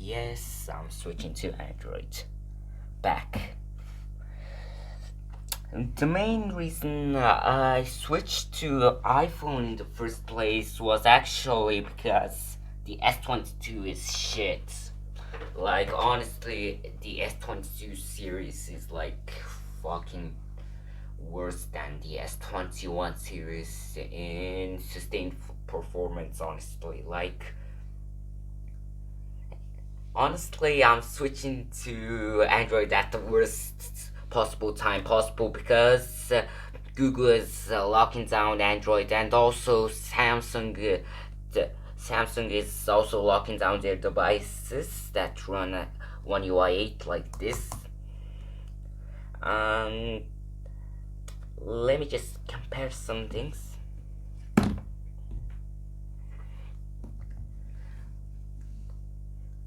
Yes, I'm switching to Android. Back. The main reason I switched to iPhone in the first place was actually because the S22 is shit. Like, honestly, the S22 series is like fucking worse than the S21 series in sustained performance, honestly. Honestly, I'm switching to Android at the worst possible time possible because Google is locking down Android, and also Samsung is also locking down their devices that run One UI 8 like this. Um, Let me just compare some things.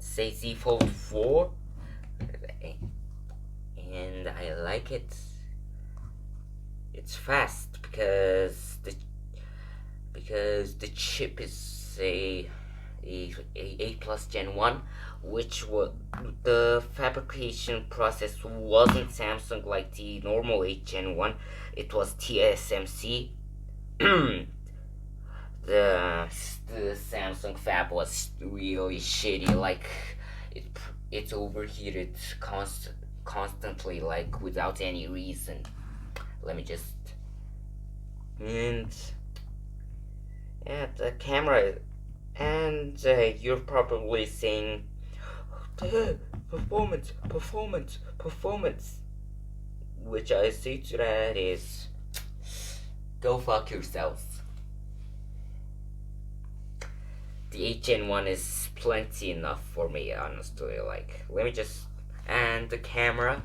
Say Z Fold 4, and I like it. It's fast because the chip is a plus Gen 1, which was the fabrication process wasn't Samsung like the normal 8 Gen 1, it was TSMC. the, the Samsung fab was really shitty, like it it overheated constantly, like without any reason. Let me just and yeah, the camera. And you're probably saying, performance, performance, performance. Which I say to that is, go fuck yourselves. The 8 Gen 1 is plenty enough for me, honestly. Like, let me just. And the camera.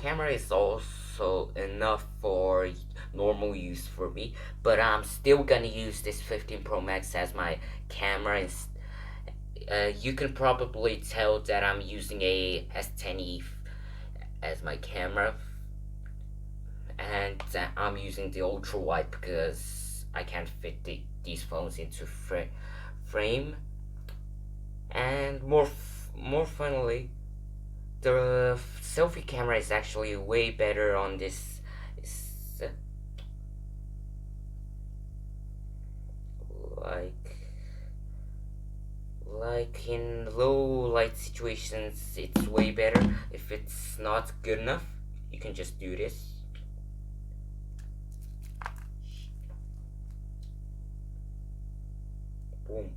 Camera is also enough for normal use for me, but I'm still gonna use this 15 Pro Max as my camera. You can probably tell that I'm using a S10e as my camera, and I'm using the ultra wide because I can't fit these phones into frame. And more funnily, the selfie camera is actually way better on this. uh, like like in low light situations, it's way better. If it's not good enough, you can just do this. Boom.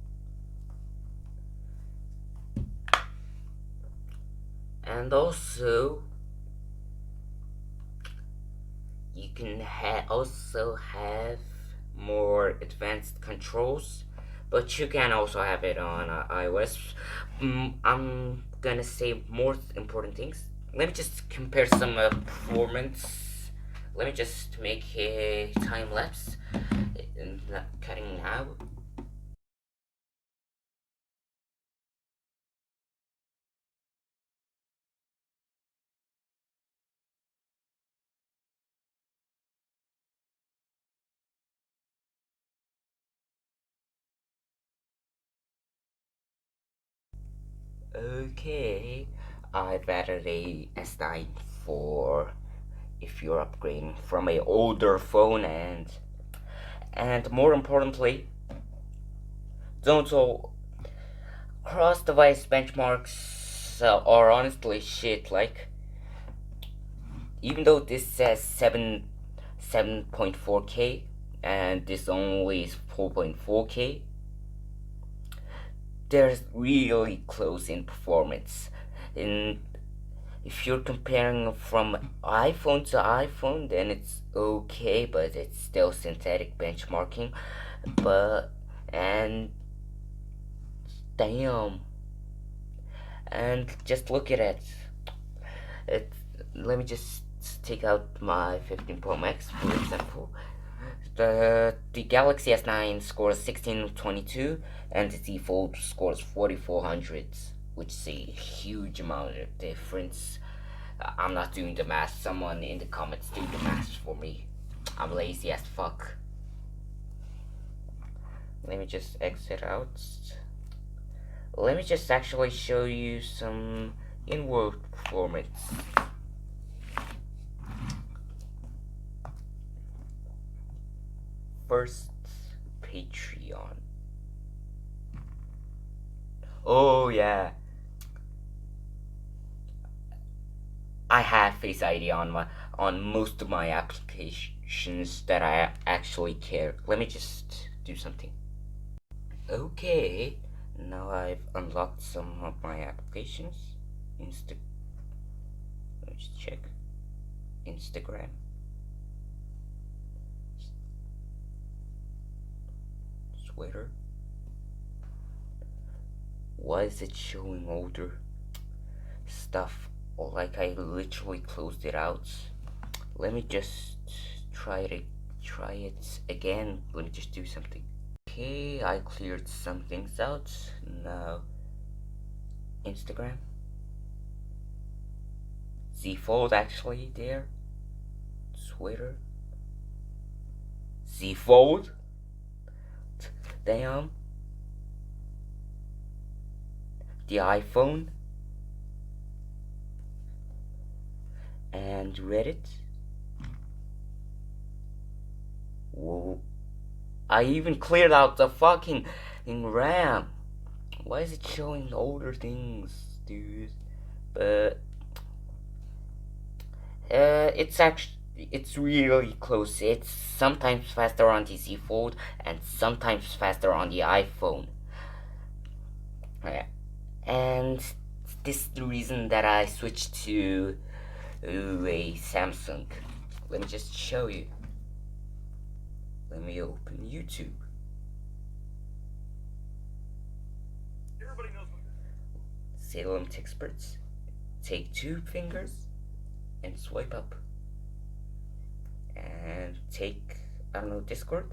And also, you can also have more advanced controls, but you can also have it on iOS. I'm gonna say more important things. Let me just compare some performance. Let me just make a time lapse. Not cutting now. Okay, I've added a S9 for if you're upgrading from a older phone, and more importantly, don't all cross device benchmarks are honestly shit. Like, even though this says 7.4K and this only is 4.4K, they're really close in performance. In If you're comparing from iPhone to iPhone, then it's okay, but it's still synthetic benchmarking. But and damn, and just look at it. It. Let me just take out my 15 Pro Max for example. The Galaxy S9 scores 1622 and the Z Fold scores 4400, which is a huge amount of difference. I'm not doing the math. Someone in the comments do the math for me. I'm lazy as fuck. Let me just exit out. Let me just actually show you some in-world performance. First, Patreon. Oh yeah, I have Face ID on most of my applications that I actually care. Let me just do something. Okay, now I've unlocked some of my applications. Let me just check. Instagram. Twitter. Why is it showing older stuff? Or like I literally closed it out. Let me just try it again. Let me just do something. Okay, I cleared some things out. Now Instagram. Z Fold actually there. Twitter. Z Fold. Damn. The iPhone. And Reddit. Whoa. I even cleared out the fucking RAM. Why is it showing older things, dude? But it's really close. It's sometimes faster on the Z Fold and sometimes faster on the iPhone. And this is the reason that I switched to a Samsung. Let me just show you. Let me open YouTube. Everybody knows what Salem Experts. Take 2 fingers and swipe up. And take, I don't know, Discord.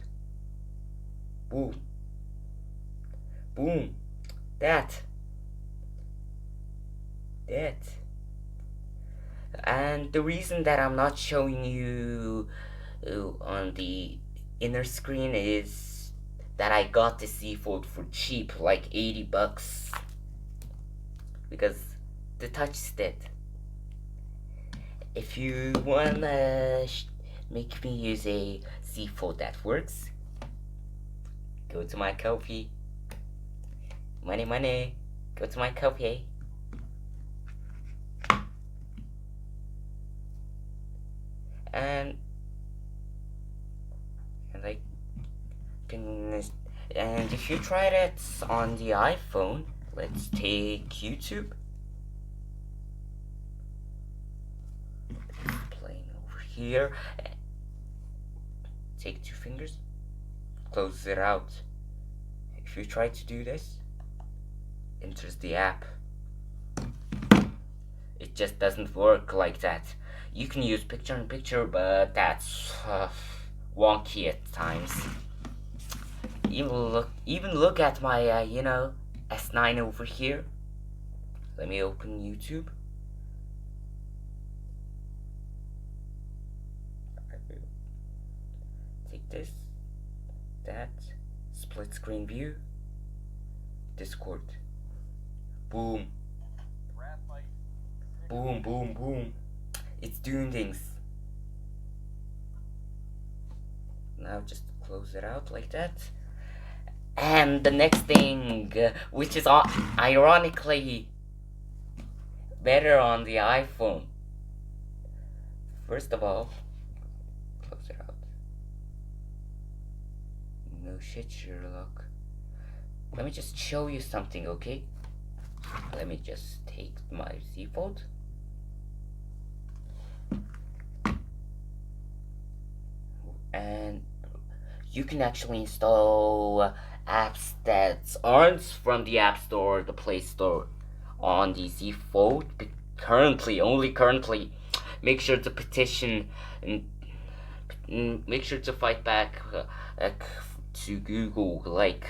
Boom. Boom. That. And the reason that I'm not showing you on the inner screen is that I got the Z Fold for cheap, like $80, because the touch is dead. If you wanna make me use a Z Fold that works, go to my Ko-fi. Money. Go to my Ko-fi. And I can, and if you tried it on the iPhone, let's take YouTube. Playing over here. Take 2 fingers, close it out. If you try to do this, enters the app. It just doesn't work like that. You can use picture-in-picture, but that's wonky at times. Even look at my S9 over here. Let me open YouTube. Take this, that, split screen view, Discord. Boom. Boom. It's doing things. Now just close it out like that. And the next thing, which is ironically better on the iPhone. First of all, close it out. No shit, Sherlock. Let me just show you something, okay? Let me just take my Z Fold. And you can actually install apps that aren't from the App Store or the Play Store on the Z Fold. Only currently, make sure to petition and make sure to fight back to Google. Like,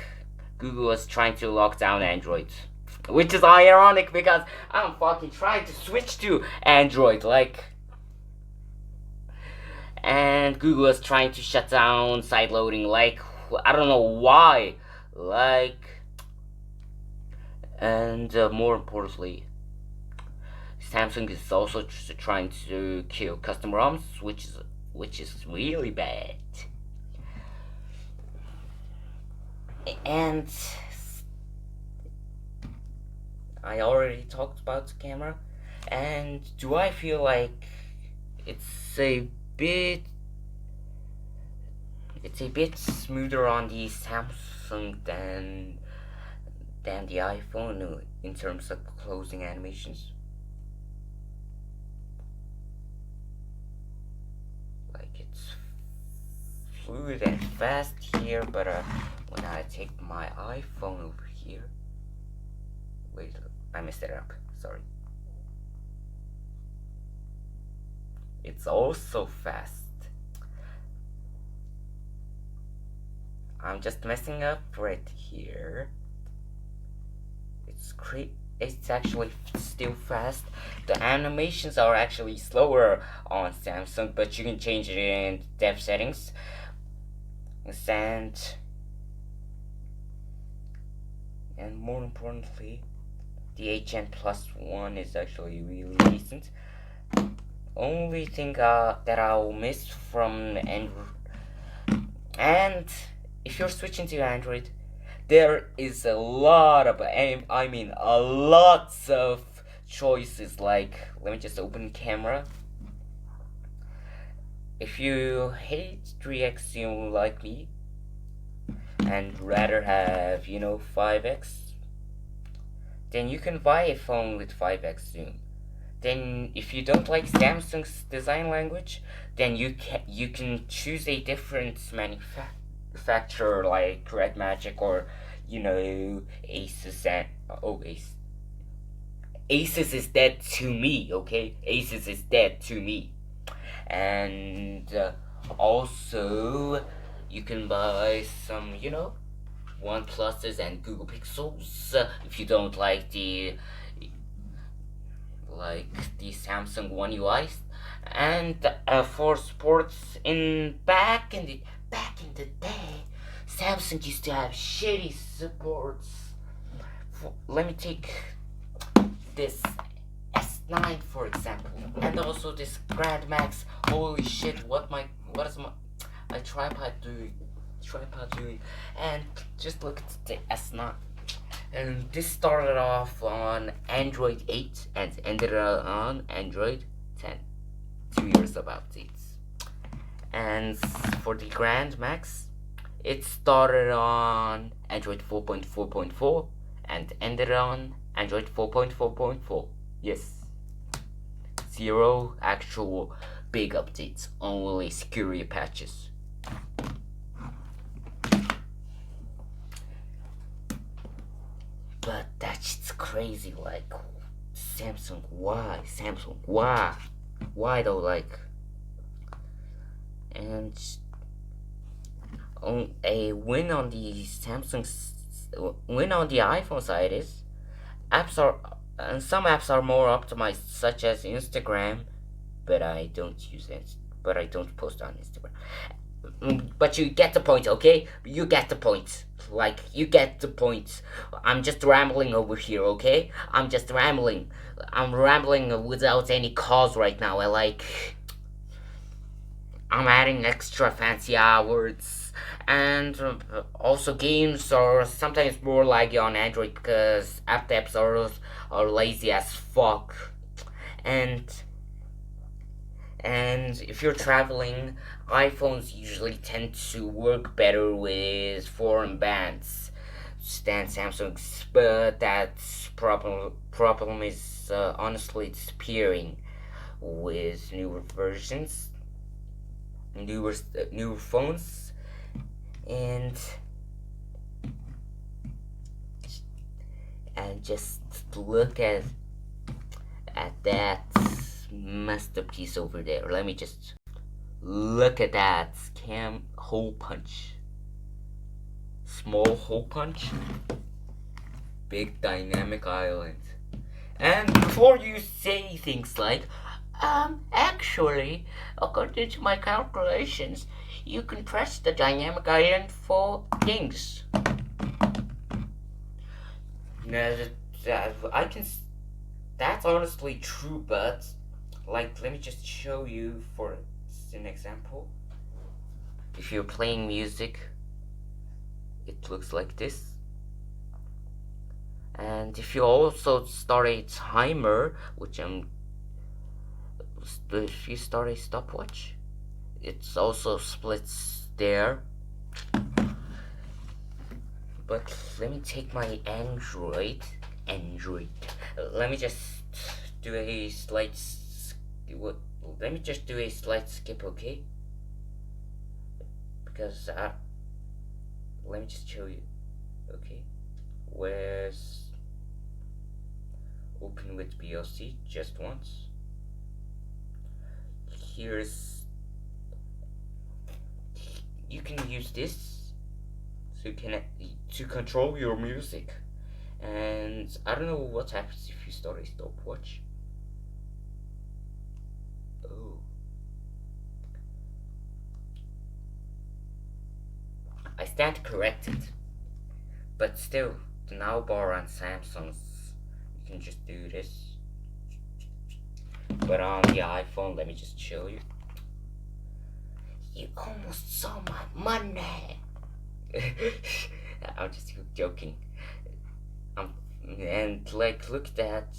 Google is trying to lock down Android. Which is ironic because I'm fucking trying to switch to Android, like. And Google is trying to shut down side loading, like, I don't know why. Like, And more importantly, Samsung is also trying to kill custom ROMs, which is really bad. And I already talked about the camera. And do I feel like it's a bit it's a bit smoother on the Samsung than the iPhone in terms of closing animations? Like it's fluid and fast here, but when I take my iPhone over here, wait, I messed it up. Sorry. It's also fast. I'm just messing up right here. It's actually still fast. The animations are actually slower on Samsung, but you can change it in dev settings. And more importantly, the HN Plus one is actually really decent. Only thing that I'll miss from Android, and if you're switching to Android, there is a lot of, I mean a lots of choices. Like, let me just open camera. If you hate 3x zoom like me and rather have 5x, then you can buy a phone with 5x zoom. Then if you don't like Samsung's design language, then you can choose a different manufacturer like Red Magic or Asus. And Asus is dead to me, okay? Asus is dead to me. And also you can buy some OnePluses and Google Pixels if you don't like the Samsung One UI. And for sports, back in the day, Samsung used to have shitty supports. Let me take this S9 for example, and also this Grand Max. Holy shit! What is my tripod doing? And just look at the S9. And this started off on Android 8 and ended on Android 10. 2 years of updates. And for the Grand Max, it started on Android 4.4.4 and ended on Android 4.4.4. Yes. 0 actual big updates, only security patches. But that shit's crazy. Like, Samsung, why? Why though? Like, and a win on the iPhone side is some apps are more optimized, such as Instagram, but I don't use it. But I don't post on Instagram. But you get the point, okay? You get the point. Like, you get the point. I'm just rambling over here, okay? I'm rambling without any cause right now. I'm adding extra fancy words. And also games are sometimes more laggy on Android because app apps are lazy as fuck. And if you're traveling, iPhones usually tend to work better with foreign bands than Samsung's, but that problem is honestly disappearing with newer versions, newer phones, and just look at that masterpiece over there. Let me just look at that hole punch. Small hole punch, big dynamic island. And before you say things like, actually, according to my calculations, you can press the dynamic island for things. Now, I can. That's honestly true, but like, let me just show you for an example. If you're playing music, it looks like this. And if you also start a timer, which if you start a stopwatch, it's also splits there. But let me take my Android. Let me just do a slight. Let me just do a slight skip, okay? Because let me just show you. Okay, where's open with BLC just once. Here's, you can use this to control your music. And I don't know what happens if you start a stopwatch. Oh, I stand corrected, but still, the now bar on Samsung's, you can just do this. But on the iPhone, let me just show you. You almost saw my money. I'm just joking. And like, look at that.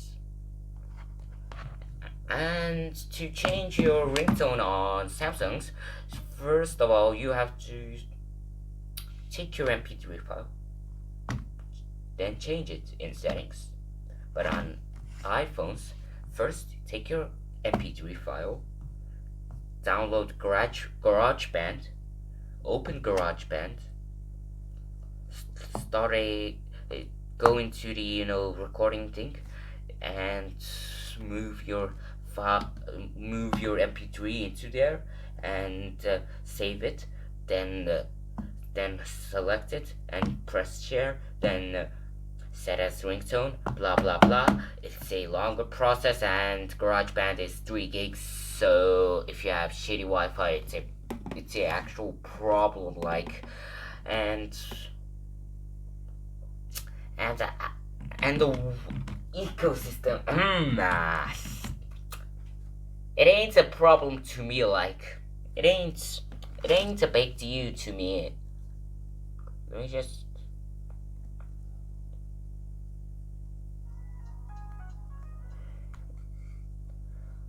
And to change your ringtone on Samsung's, first of all, you have to take your MP3 file, then change it in settings. But on iPhones, first take your MP3 file, download GarageBand, open GarageBand, start go into the recording thing, and move your MP3 into there, and save it. Then select it and press share. Then set as ringtone. Blah blah blah. It's a longer process, and GarageBand is 3 gigs. So if you have shitty Wi-Fi, it's a actual problem. Like, and the ecosystem. It ain't a problem to me. Like, it ain't a big deal to me. Let me just.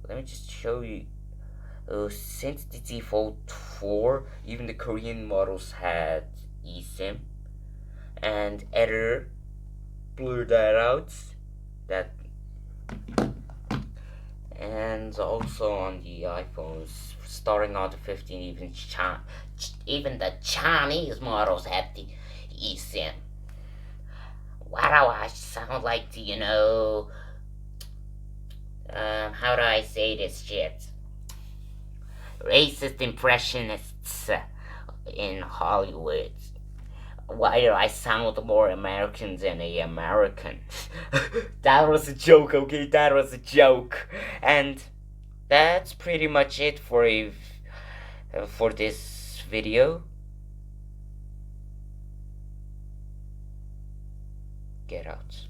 Let me just show you. Since the default 4, even the Korean models had eSIM, and editor blur that out. And also on the iPhones, starting on the 15, even the Chinese models have the eSIM. Why do I sound like the, how do I say this shit? Racist impressionists in Hollywood. Why do I sound more American than a American? That was a joke, okay? That was a joke. And that's pretty much it for this video. Get out.